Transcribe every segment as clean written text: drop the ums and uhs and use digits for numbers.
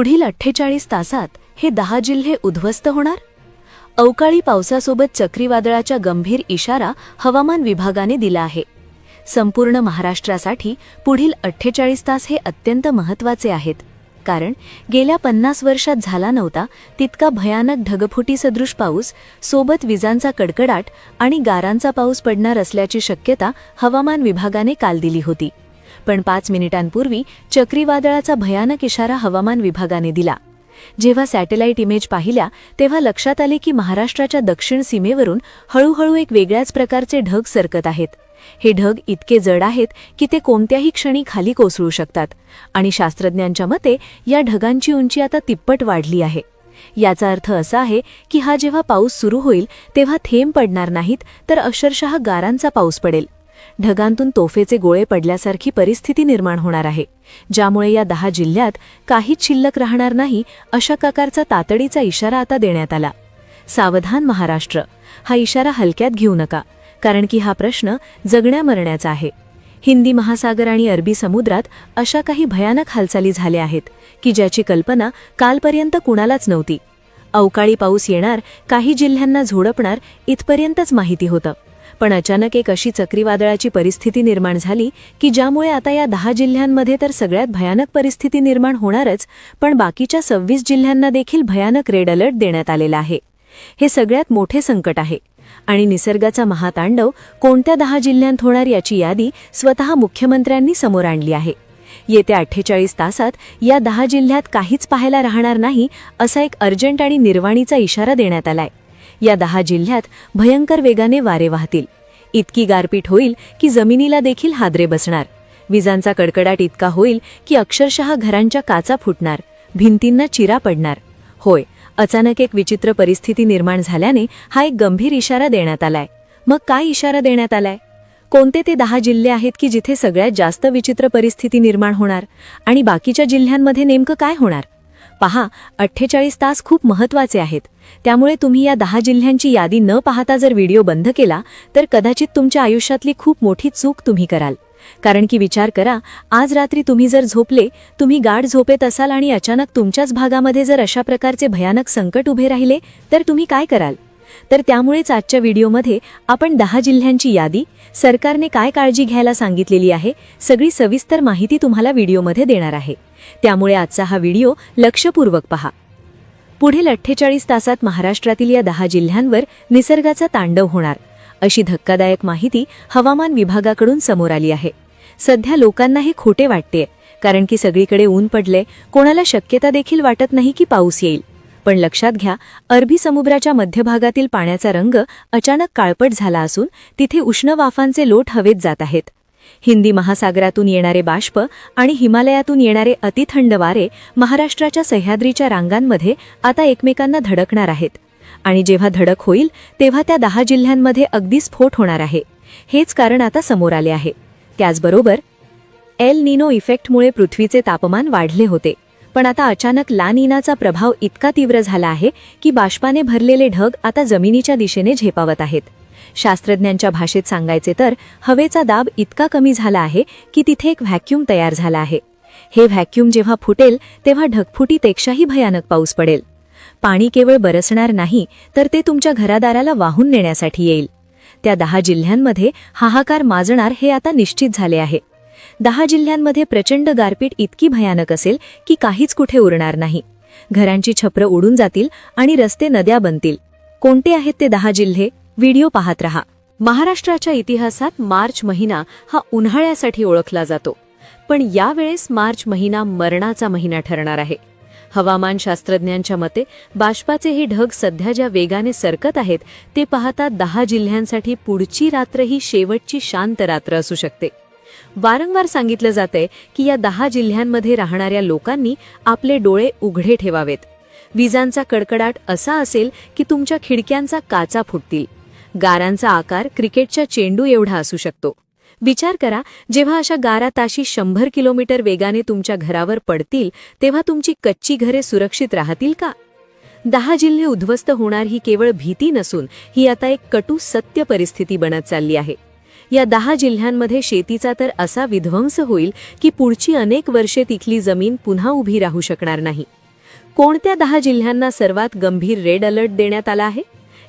पुढील 48 तासात हे 10 जिल्हे उद्ध्वस्त होणार? अवकाळी पावसासोबत चक्रीवादळाचा गंभीर इशारा हवामान विभागाने दिला आहे. संपूर्ण महाराष्ट्रासाठी पुढील 48 तास हे अत्यंत महत्त्वाचे आहेत, कारण गेल्या 50 वर्षात झाला नव्हता तितका भयानक ढगफुटीसदृश पाऊस सोबत विजांचा कडकडाट आणि गारांचा पाऊस पडणार असल्याची शक्यता हवामान विभागाने काल दिली होती. पण 5 मिनिटांपूर्वी चक्रीवादळाचा भयानक इशारा हवामान विभागाने दिला. जेव्हा सॅटेलाइट इमेज पाहिल्या तेव्हा लक्षात आले की महाराष्ट्राच्या दक्षिण सीमेवरून हळूहळू एक वेगळ्याच प्रकारचे ढग सरकत आहेत. हे ढग इतके जड आहेत की ते कोणत्याही क्षणी खाली कोसळू शकतात आणि शास्त्रज्ञांच्या मते या ढगांची उंची आता तिप्पट वाढली आहे. याचा अर्थ असा आहे की हा जेव्हा पाऊस सुरू होईल तेव्हा थेंब पडणार नाहीत, तर अक्षरशः गारांचा पाऊस पडेल. ढगांतून तोफेचे गोळे पडल्यासारखी परिस्थिती निर्माण होणार आहे, ज्यामुळे या 10 जिल्ह्यात काहीच शिल्लक राहणार नाही अशा प्रकारचा तातडीचा इशारा आता देण्यात आला. सावधान महाराष्ट्र, हा इशारा हलक्यात घेऊ नका, कारण की हा प्रश्न जगण्या मरण्याचा आहे. हिंदी महासागर आणि अरबी समुद्रात अशा काही भयानक हालचाली झाल्या आहेत की ज्याची कल्पना कालपर्यंत कुणालाच नव्हती. अवकाळी पाऊस येणार, काही जिल्ह्यांना झोडपणार इथपर्यंतच माहिती होतं. पण अचानक एक अशी चक्रीवादळाची परिस्थिती निर्माण झाली की ज्यामुळे आता या 10 जिल्ह्यांमध्ये तर सगळ्यात भयानक परिस्थिती निर्माण होणारच, पण बाकीच्या 26 जिल्ह्यांना देखील भयानक रेड अलर्ट देण्यात आलेला आहे. हे सगळ्यात मोठे संकट आहे आणि निसर्गाचा महातांडव कोणत्या 10 जिल्ह्यांत होणार याची यादी स्वतः मुख्यमंत्र्यांनी समोर आणली आहे. येत्या 48 तासात या 10 जिल्ह्यात काहीच पाहायला राहणार नाही असा एक अर्जंट आणि निर्वाणीचा इशारा देण्यात आलाय. या 10 जिल्ह्यात भयंकर वेगाने वारे वाहतील. इतकी गारपीट होईल की जमिनीला देखील हादरे बसणार. विजांचा कडकडाट इतका होईल की अक्षरशः घरांच्या काचा फुटणार, भिंतींना चिरा पडणार. होय, अचानक एक विचित्र परिस्थिती निर्माण झाल्याने हा एक गंभीर इशारा देण्यात आलाय. मग काय इशारा देण्यात आलाय? कोणते ते 10 जिल्हे आहेत की जिथे सगळ्यात जास्त विचित्र परिस्थिती निर्माण होणार आणि बाकीच्या जिल्ह्यांमध्ये नेमकं काय होणार? पहा, 48 तास खूप महत्त्वाचे आहेत. त्यामुळे तुम्ही या 10 जिल्ह्यांची यादी न पाहता जर व्हिडिओ बंद केला तर कदाचित तुमच्या आयुष्यातली खूप मोठी चूक तुम्ही कराल. कारण की विचार करा, आज रात्री तुम्ही जर झोपले, तुम्ही गाढ झोपेत असाल आणि अचानक तुमच्याच भागामध्ये जर अशा प्रकारचे भयानक संकट उभे राहिले तर तुम्ही काय कराल? तर त्यामुळेच आजच्या व्हिडिओमध्ये आपण 10 जिल्ह्यांची यादी, सरकारने काय काळजी घ्यायला सांगितलेली आहे, सगळी सविस्तर माहिती तुम्हाला व्हिडिओमध्ये देणार आहे. त्यामुळे आजचा हा व्हिडिओ लक्षपूर्वक पहा. पुढील 48 तासात महाराष्ट्रातील या 10 जिल्ह्यांवर निसर्गाचा तांडव होणार अशी धक्कादायक माहिती हवामान विभागाकडून समोर आली आहे. सध्या लोकांना हे खोटे वाटते, कारण की सगळीकडे ऊन पडले, कोणाला शक्यता देखील वाटत नाही की पाऊस येईल. पण लक्षात घ्या, अरबी समुद्राच्या मध्यभागातील पाण्याचा रंग अचानक काळपट झाला असून तिथे उष्ण वाफांचे लोट हवेत जात आहेत. हिंदी महासागरातून येणारे बाष्प आणि हिमालयातून येणारे अतिथंड वारे महाराष्ट्राच्या सह्याद्रीच्या रांगांमध्ये आता एकमेकांना धडकणार आहेत. आणि जेव्हा धडक होईल तेव्हा त्या 10 जिल्ह्यांमध्ये अगदी स्फोट होणार आहे. हेच कारण आता समोर आले आहे. त्याचबरोबर एल निनो इफेक्टमुळे पृथ्वीचे तापमान वाढले होते, पण आता अचानक ला निनाचा प्रभाव इतका तीव्र झाला आहे की बाष्पाने भरलेले ढग आता जमिनीच्या दिशेने झेपावत आहेत. शास्त्रज्ञांच्या भाषेत सांगायचे तर हवेचा दाब इतका कमी झाला आहे की तिथे एक व्हॅक्यूम तयार झाला आहे. हे व्हॅक्यूम जेव्हा फुटेल तेव्हा ढगफुटीपेक्षाही भयानक पाऊस पडेल. पाणी केवळ बरसणार नाही, तर ते तुमच्या घरादाराला वाहून नेण्यासाठी येईल. त्या 10 जिल्ह्यांमध्ये हाहाकार माजणार हे आता निश्चित झाले आहे. 10 जिल्ह्यांमध्ये प्रचंड गारपीट इतकी भयानक असेल की काहीच कुठे उरणार नाही. घरांची छपरं उडून जातील आणि रस्ते नद्या बनतील. कोणते आहेत ते 10 जिल्हे? व्हिडिओ पाहत रहा. महाराष्ट्राच्या इतिहासात मार्च महिना हा उन्हाळ्यासाठी ओळखला जातो, पण यावेळेस मार्च महिना मरणाचा महिना ठरणार आहे. हवामान शास्त्रज्ञांच्या मते बाष्पाचे हे ढग सध्या ज्या वेगाने सरकत आहेत ते पाहता 10 जिल्ह्यांसाठी पुढची रात्र ही शेवटची शांत रात्र असू शकते. वारंवार सांगितलं जातंय की या 10 जिल्ह्यांमध्ये राहणाऱ्या लोकांनी आपले डोळे उघडे ठेवावेत. विजांचा कडकडाट असा असेल की तुमच्या खिडक्यांचा काचा फुटतील. गारांचा आकार क्रिकेटच्या चेंडू एवढा असू शकतो. विचार करा, जेव्हा अशा गारा ताशी 100 किलोमीटर वेगाने तुमच्या घरावर पडतील तेव्हा तुमची कच्ची घरे सुरक्षित राहतील का? 10 जिल्हे उद्ध्वस्त होणार ही केवळ भीती नसून ही आता एक कटू सत्य परिस्थिती बनत चालली आहे. या 10 जिल्ह्यांमध्ये शेतीचा तर असा विध्वंस होईल की पुढची अनेक वर्षे तिथली जमीन पुन्हा उभी राहू शकणार नाही. कोणत्या 10 जिल्ह्यांना सर्वात गंभीर रेड अलर्ट देण्यात आला आहे?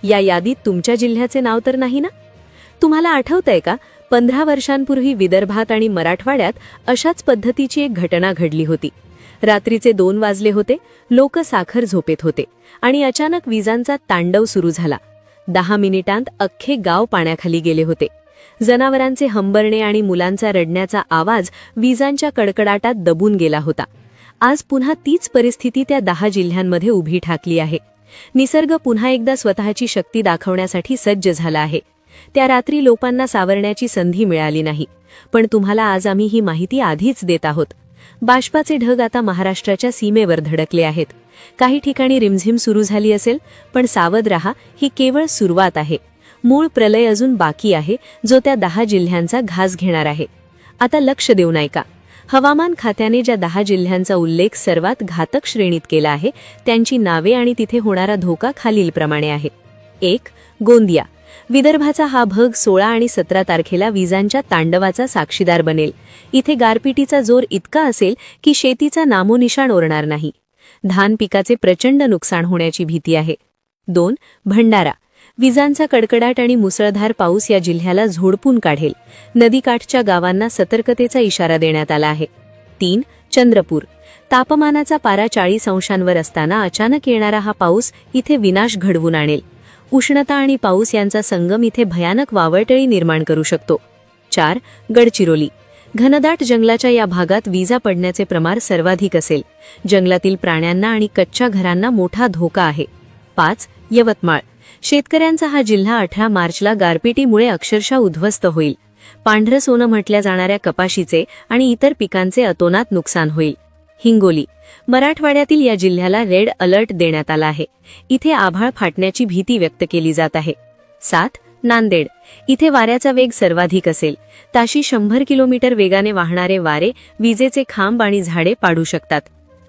या यादीत तुमच्या जिल्ह्याचे नाव तर नाही ना? तुम्हाला आठवतंय का 15 वर्षांपूर्वी विदर्भात आणि मराठवाड्यात अशाच पद्धतीची एक घटना घडली होती. रात्रीचे 2 वाजले होते, लोक साखर झोपेत होते आणि अचानक विजांचा तांडव सुरू झाला. 10 मिनिटांत अख्खे गाव पाण्याखाली गेले होते. जनावरांचे हंबरणे आणि मुलांचा रडण्याचा आवाज विजांच्या कडकडाटात दबून गेला होता. आज पुन्हा तीच परिस्थिती त्या 10 जिल्ह्यांमध्ये उभी ठाकली आहे. निसर्ग पुन्हा एकदा स्वतःची शक्ती दाखवण्यासाठी सज्ज झाला आहे. त्या रात्री लोकांना सावरण्याची संधी मिळाली नाही, पण तुम्हाला आज आम्ही ही माहिती आधीच देत आहोत. बाष्पाचे ढग आता महाराष्ट्राच्या सीमेवर धडकले आहेत. काही ठिकाणी रिमझिम सुरू झाली असेल, पण सावध रहा, ही केवळ सुरुवात आहे. मूळ प्रलय अजून बाकी आहे, जो त्या 10 जिल्ह्यांचा घास घेणार आहे. आता लक्ष देऊन ऐका. हवामान खात्याने ज्या 10 जिल्ह्यांचा उल्लेख सर्वात घातक श्रेणीत केला आहे, त्यांची नावे आणि तिथे होणारा धोका खालीलप्रमाणे आहे. 1. गोंदिया. विदर्भाचा हा भाग 16 आणि 17 तारखेला विजांच्या तांडवाचा साक्षीदार बनेल. इथे गारपिटीचा जोर इतका असेल की शेतीचा नामोनिशाण उरणार नाही. धान पिकाचे प्रचंड नुकसान होण्याची भीती आहे. 2. भंडारा. विजांचा कडकडाट आणि मुसळधार पाऊस या जिल्ह्याला झोडपून काढेल. नदीकाठच्या गावांना सतर्कतेचा इशारा देण्यात आला आहे. 3. चंद्रपूर. तापमानाचा पारा 40 अंशांवर असताना अचानक येणारा हा पाऊस इथे विनाश घडवून आणेल. उष्णता आणि पाऊस यांचा संगम इथे भयानक वावटळी निर्माण करू शकतो. 4. गडचिरोली. घनदाट जंगलाच्या या भागात विजा पडण्याचे प्रमाण सर्वाधिक असेल. जंगलातील प्राण्यांना आणि कच्च्या घरांना मोठा धोका आहे. 5. यवतमाळ. शेतकऱ्यांचा हा जिल्हा 18 मार्चला गारपिटीमुळे अक्षरशः उद्ध्वस्त होईल. पांढरं सोनं म्हटल्या जाणाऱ्या कपाशीचे आणि इतर पिकांचे अतोनात नुकसान होईल. हिंगोली. मराठवाड्यातील या जिल्ह्याला रेड अलर्ट देण्यात आला आहे. इथे आभाळ फाटण्याची भीती व्यक्त केली जात आहे. 7. नांदेड. इथे वाऱ्याचा वेग सर्वाधिक असेल. ताशी 100 किलोमीटर वेगाने वाहणारे वारे विजेचे खांब आणि झाडे पाडू शकतात.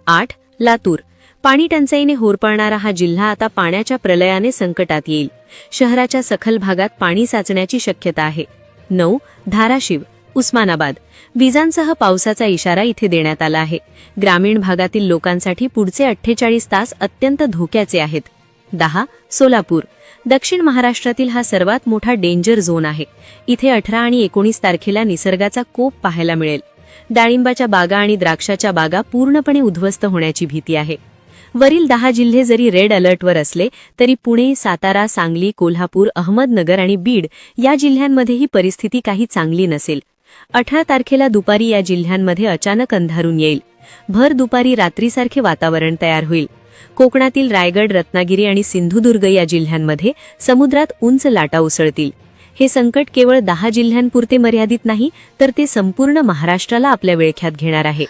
8. लातूर. पाणी टंचाईने होरपळणारा हा जिल्हा आता पाण्याच्या प्रलयाने संकटात येईल. शहराच्या सखल भागात पाणी साचण्याची शक्यता आहे. 9. धाराशिव. उस्मानाबाद. विजांसह पावसाचा इशारा इथे देण्यात आला आहे. ग्रामीण भागातील लोकांसाठी पुढचे 48 तास अत्यंत धोक्याचे आहेत. 10. सोलापूर. दक्षिण महाराष्ट्रातील हा सर्वात मोठा डेंजर झोन आहे. इथे 18 आणि 19 तारखेला निसर्गाचा कोप पाहायला मिळेल. डाळिंबाच्या बागा आणि द्राक्षाच्या बागा पूर्णपणे उद्ध्वस्त होण्याची भीती आहे. वरील 10 जिल्हे जरी रेड अलर्टवर असले तरी पुणे, सातारा, सांगली, कोल्हापूर, अहमदनगर आणि बीड या जिल्ह्यांमध्ये ही परिस्थिती काही चांगली नसेल. 18 तारखेला दुपारी या जिल्ह्यांमध्ये अचानक अंधारून येईल. भर दुपारी रात्रीसारखे वातावरण तयार होईल. कोकणातील रायगड, रत्नागिरी आणि सिंधुदुर्ग या जिल्ह्यांमध्ये समुद्रात उंच लाटा उसळतील. हे संकट केवळ 10 जिल्ह्यांपुरते मर्यादित नाही, तर ते संपूर्ण महाराष्ट्राला आपल्या विळख्यात घेणार आहे.